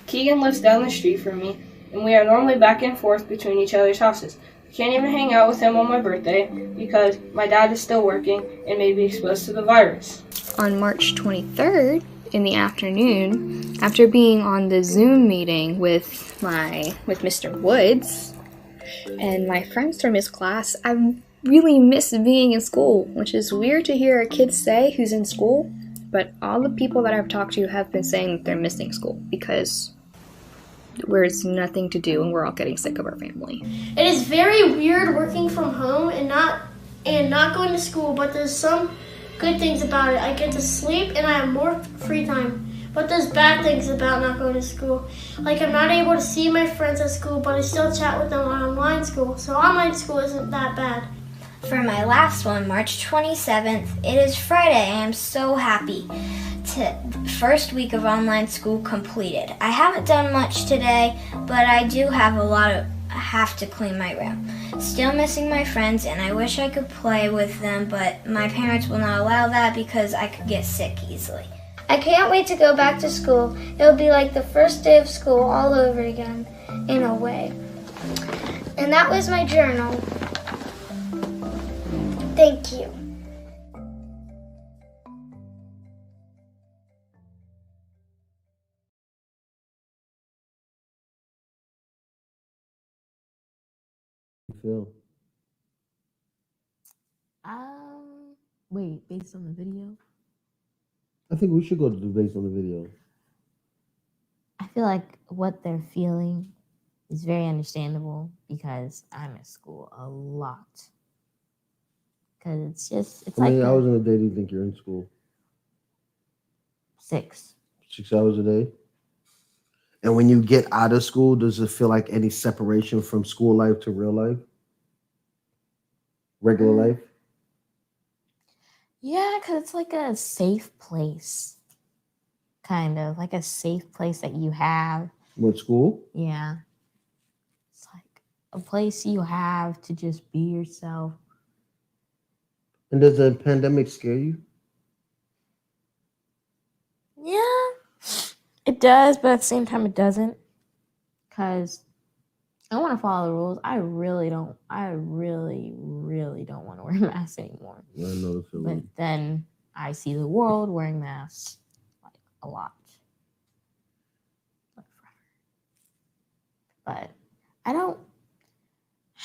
Keegan lives down the street from me, and we are normally back and forth between each other's houses. I can't even hang out with him on my birthday because my dad is still working and may be exposed to the virus. On March 23rd, in the afternoon, after being on the Zoom meeting with Mr. Woods and my friends from his class, I really miss being in school, which is weird to hear a kid say who's in school, but all the people that I've talked to have been saying that they're missing school because there's nothing to do and we're all getting sick of our family. It is very weird working from home and not going to school, but there's some good things about it. I get to sleep and I have more free time. But there's bad things about not going to school. Like I'm not able to see my friends at school, but I still chat with them on online school. So online school isn't that bad. For my last one, March 27th, it is Friday. I am so happy. First week of online school completed. I haven't done much today, but I do have have to clean my room. Still missing my friends, and I wish I could play with them, but my parents will not allow that because I could get sick easily. I can't wait to go back to school. It will be like the first day of school all over again, in a way. And that was my journal. Thank you. Feel. Wait, based on the video? I think we should go to the based on the video. I feel like what they're feeling is very understandable because I miss school a lot. Because it's How many like hours in a day do you think you're in school? 6. 6 hours a day? And when you get out of school, does it feel like any separation from school life to real life? Regular life? Yeah, because it's like a safe place. Kind of like a safe place that you have. What, school? Yeah. It's like a place you have to just be yourself. And does the pandemic scare you? Yeah, it does, but at the same time, it doesn't. Because I want to follow the rules. I really don't want to wear masks anymore. I know the feeling. But then I see the world wearing masks like a lot. But I don't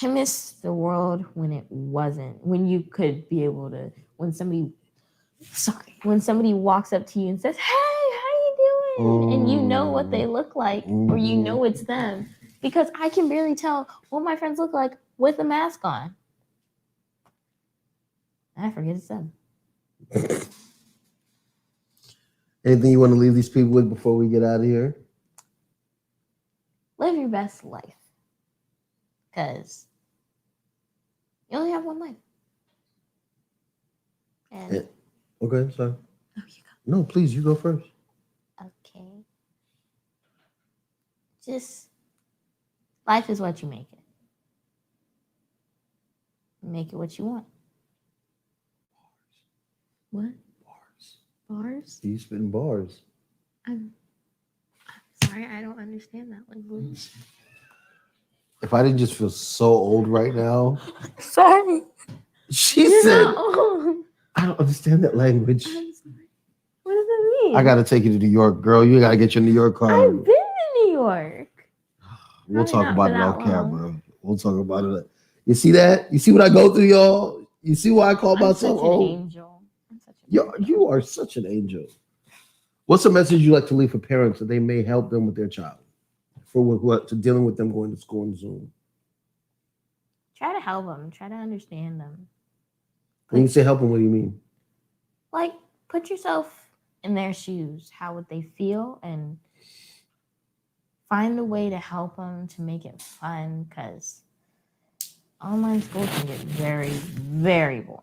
I miss the world when it wasn't, when you could be able to, when somebody walks up to you and says, "Hey, how you doing?" and you know what they look like, or you know it's them, because I can barely tell what my friends look like with a mask on. I forget it's them. Anything you want to leave these people with before we get out of here? Live your best life, because you only have one life. And Okay, sorry. oh, you No, please, you go first. go. Okay. Just life is what you make it. Make it what you want. What? Bars? You spitting bars. I'm sorry, I don't understand that language. If I didn't just feel so old right now. Sorry. She You're said, not old. I don't understand that language. I'm sorry. What does that mean? I got to take you to New York, girl. You got to get your New York card. I've been to New York. We'll Probably talk not about for it that off long. camera. We'll talk about it. You see that? You see what I go through, y'all? You see why I call I'm myself such an old? angel. I'm such an angel. You are such an angel. What's a message you like to leave for parents that they may help them with their child to dealing with them going to school on Zoom? Try to help them. Try to understand them. When you say help them, what do you mean? Like, put yourself in their shoes. How would they feel? And find a way to help them to make it fun, because online school can get very, very boring.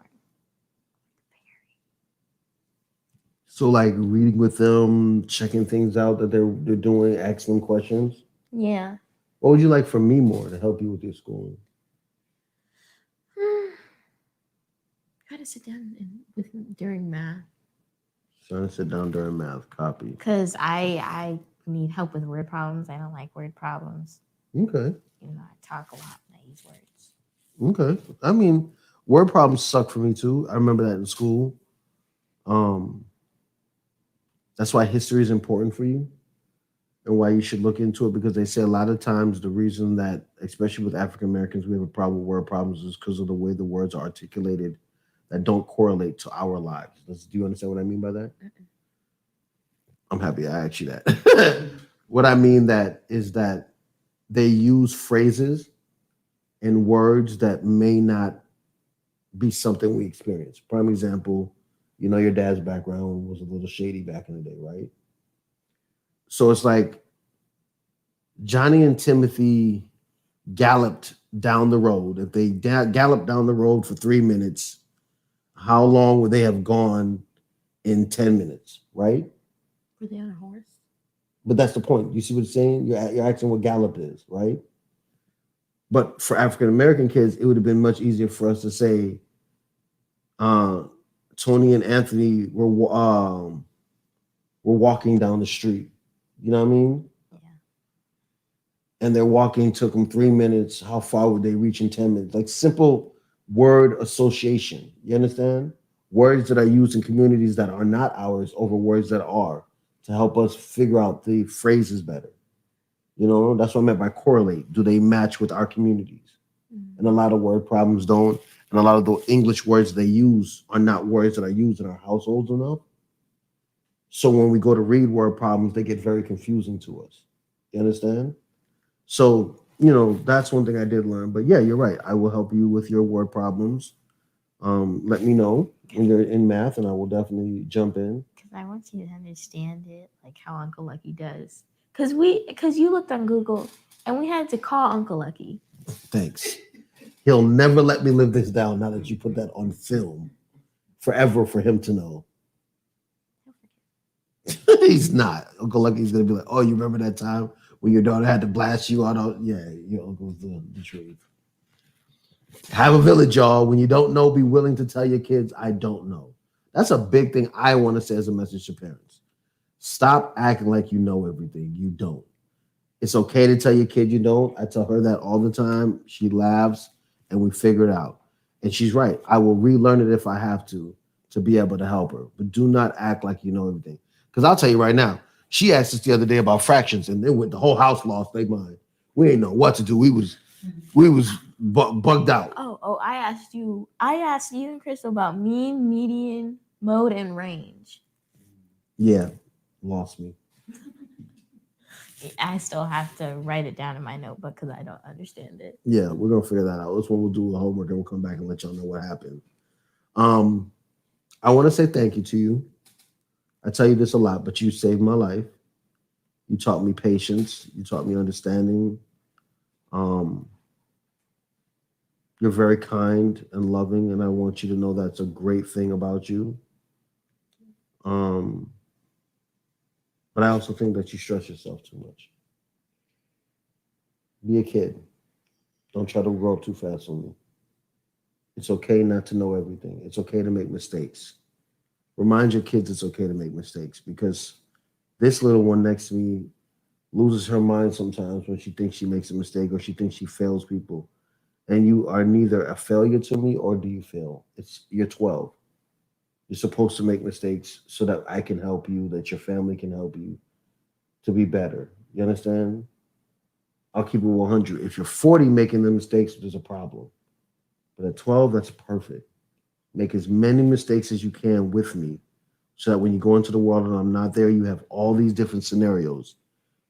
So, like reading with them, checking things out that they're doing, asking them questions. Yeah. What would you like from me more to help you with your schooling? Try to sit down during math, Trying to sit down during math. Copy. because I need help with word problems. I don't like word problems. Okay. You know, I talk a lot and I use words. Okay. I mean, word problems suck for me too. I remember that in school. That's why history is important for you and why you should look into it, because they say a lot of times the reason that, especially with African Americans, we have a problem with word problems is because of the way the words are articulated that don't correlate to our lives. Do you understand what I mean by that? I'm happy I asked you that. What I mean that is that they use phrases and words that may not be something we experience. Prime example, you know, your dad's background was a little shady back in the day, right? So it's like Johnny and Timothy galloped down the road. If they galloped down the road for 3 minutes, how long would they have gone in 10 minutes, right? Were they on a horse? But that's the point. You see what it's saying? You're asking what gallop is, right? But for African American kids, it would have been much easier for us to say, Tony and Anthony were walking down the street. You know what I mean? Yeah. And their walking took them 3 minutes. How far would they reach in 10 minutes? Like simple word association. You understand? Words that are used in communities that are not ours over words that are, to help us figure out the phrases better. You know, that's what I meant by correlate. Do they match with our communities? Mm-hmm. And a lot of word problems don't. And a lot of the English words they use are not words that are used in our households enough. So when we go to read word problems, they get very confusing to us. You understand? So, you know, that's one thing I did learn. But yeah, you're right. I will help you with your word problems. Let me know when you're in math, and I will definitely jump in. Because I want you to understand it, like how Uncle Lucky does. Because you looked on Google, and we had to call Uncle Lucky. Thanks. He'll never let me live this down now that you put that on film. Forever for him to know. He's not. Uncle Lucky's going to be like, oh, you remember that time when your daughter had to blast you out? Yeah, your uncle's the truth. Have a village, y'all. When you don't know, be willing to tell your kids, I don't know. That's a big thing I want to say as a message to parents. Stop acting like you know everything. You don't. It's okay to tell your kid you don't. I tell her that all the time. She laughs, and we figure it out. And she's right. I will relearn it if I have to be able to help her. But do not act like you know everything. Because I'll tell you right now, she asked us the other day about fractions, and then the whole house lost their mind. We ain't know what to do. We was bugged out. Oh, I asked you and Crystal about mean, median, mode, and range. Yeah, lost me. I still have to write it down in my notebook because I don't understand it. Yeah, we're gonna figure that out. That's when we'll do the homework and we'll come back and let y'all know what happened. I want to say thank you to you. I tell you this a lot, but you saved my life. You taught me patience. You taught me understanding. You're very kind and loving, and I want you to know that's a great thing about you. But I also think that you stress yourself too much. Be a kid. Don't try to grow up too fast on me. It's okay not to know everything. It's okay to make mistakes. Remind your kids it's okay to make mistakes, because this little one next to me loses her mind sometimes when she thinks she makes a mistake or she thinks she fails people. And you are neither a failure to me or do you fail. You're 12. You're supposed to make mistakes so that I can help you, that your family can help you to be better. You understand? I'll keep it 100. If you're 40 making the mistakes, there's a problem. But at 12, that's perfect. Make as many mistakes as you can with me so that when you go into the world and I'm not there, you have all these different scenarios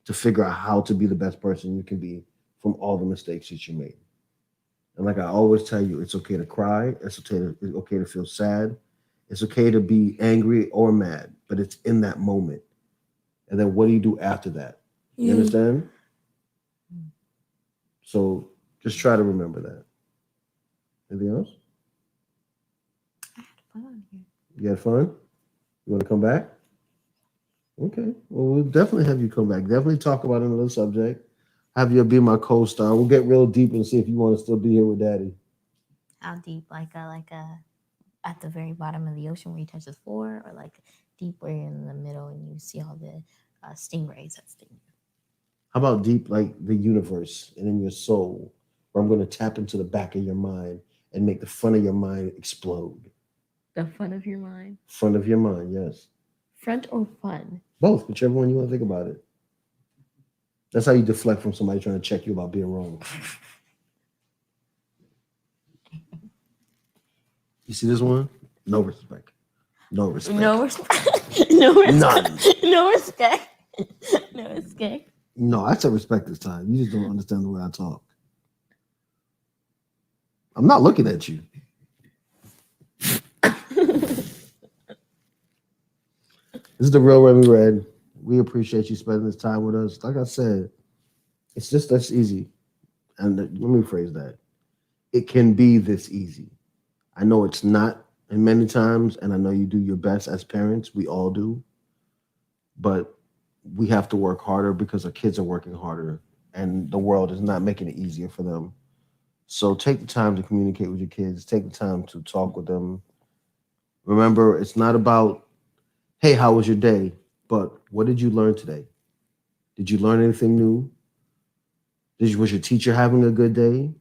to figure out how to be the best person you can be from all the mistakes that you made. And like I always tell you, it's okay to cry. It's okay to feel sad. It's okay to be angry or mad, but it's in that moment. And then what do you do after that? You understand? So just try to remember that. Anything else? I had fun here. You had fun? You want to come back? Okay. Well, we'll definitely have you come back. Definitely talk about another subject. Have you be my co-star. We'll get real deep and see if you want to still be here with Daddy. How deep? Like at the very bottom of the ocean where you touch the floor, or like deep where you're in the middle and you see all the stingrays that sting you? How about deep, like the universe and in your soul, where I'm going to tap into the back of your mind and make the front of your mind explode? The front of your mind? Front of your mind, yes. Front or fun? Both, whichever one you want to think about it. That's how you deflect from somebody trying to check you about being wrong. You see this one? No respect. No respect. No respect. No respect. None. No respect. No respect. No, I said respect this time. You just don't understand the way I talk. I'm not looking at you. This is the Real Remy Red. We appreciate you spending this time with us. Like I said, it's just that's easy. And let me phrase that. It can be this easy. I know it's not, and many times, and I know you do your best as parents. We all do. But we have to work harder because our kids are working harder, and the world is not making it easier for them. So take the time to communicate with your kids. Take the time to talk with them. Remember, it's not about, hey, how was your day? But what did you learn today? Did you learn anything new? Was your teacher having a good day?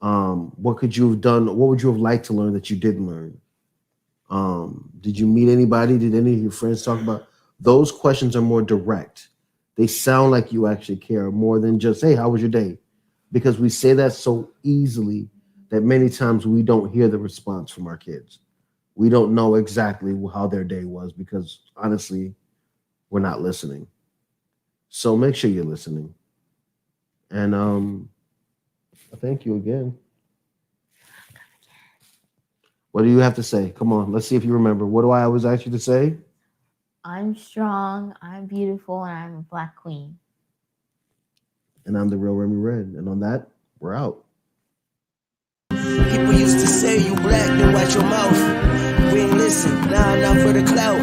What could you have done? What would you have liked to learn that you didn't learn? Did you meet anybody? Did any of your friends talk about? Those questions are more direct. They sound like you actually care more than just, hey, how was your day? Because we say that so easily that many times we don't hear the response from our kids. We don't know exactly how their day was because, honestly, we're not listening. So make sure you're listening. And thank you again. What do you have to say? Come on, let's see if you remember. What do I always ask you to say? I'm strong, I'm beautiful, and I'm a Black queen. And I'm the Real Remy Red. And on that, we're out. People used to say you black, then watch your mouth. We ain't listen, nah, for the clout.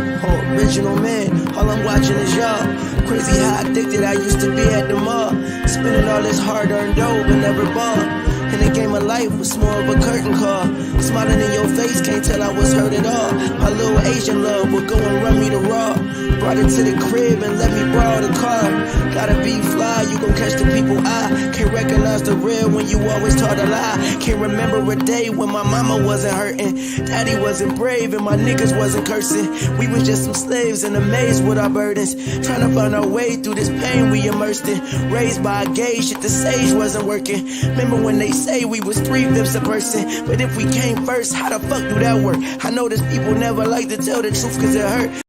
Original man, all I'm watching is y'all. Crazy how addicted I used to be at the mall. Spending all this hard-earned dough, but never bought. And the game of life was more of a curtain call. Smiling in your face, can't tell I was hurt at all. My little Asian love would go and run me the raw. Brought it to the crib and let me borrow the car. Gotta be fly, you gon' catch the people eye. Can't recognize the real when you always taught a lie. Can't remember a day when my mama wasn't hurting. Daddy wasn't brave and my niggas wasn't cursing. We was just some slaves in a maze with our burdens. Trying to find our way through this pain we immersed in. Raised by a gay shit, the sage wasn't working. Remember when they say we was 3/5 a person? But if we came first, how the fuck do that work? I know there's people never like to tell the truth cause it hurt.